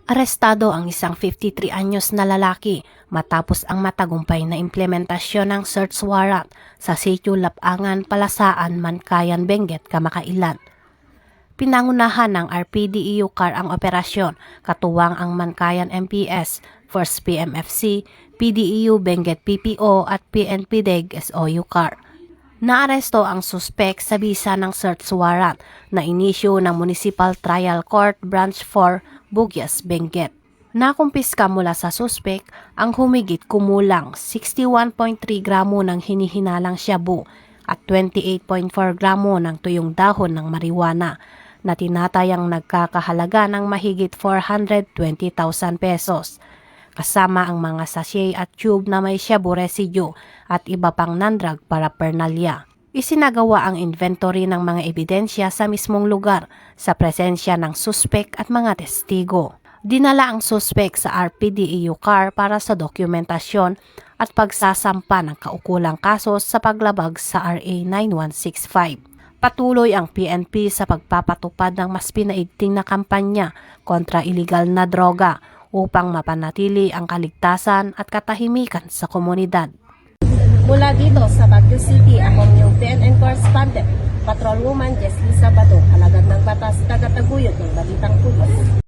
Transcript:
Arestado ang isang 53 anyos na lalaki matapos ang matagumpay na implementasyon ng search warrant sa sitio Lapangan, Palasaan, Mankayan, Benguet, Kamakailan. Pinangunahan ng RPDEU CAR ang operasyon, katuwang ang Mankayan MPS, 1st PMFC, PDEU Benguet PPO at PNP-DEG SOU CAR. Naaresto ang suspek sa bisa ng search warrant na inisyu ng Municipal Trial Court Branch 4, Bugyas, Benguet. Nakumpiska mula sa suspek ang humigit kumulang 61.3 gramo ng hinihinalang shabu at 28.4 gramo ng tuyong dahon ng marijuana na tinatayang nagkakahalaga ng mahigit 420,000 pesos. Kasama ang mga sachet at tube na may shabu residue at iba pang non-drug paraphernalia. Isinagawa ang inventory ng mga ebidensya sa mismong lugar sa presensya ng suspek at mga testigo. Dinala ang suspek sa RPDEU CAR para sa dokumentasyon at pagsasampa ng kaukulang kaso sa paglabag sa RA 9165. Patuloy ang PNP sa pagpapatupad ng mas pinaigting na kampanya kontra iligal na droga upang mapanatili ang kaligtasan at katahimikan sa komunidad. Mula dito sa Baguio City, ako yung PNN correspondent, Patrolwoman Jessie Sabado, alagad ng batas, taga-taguyod ng Balitang Pulis.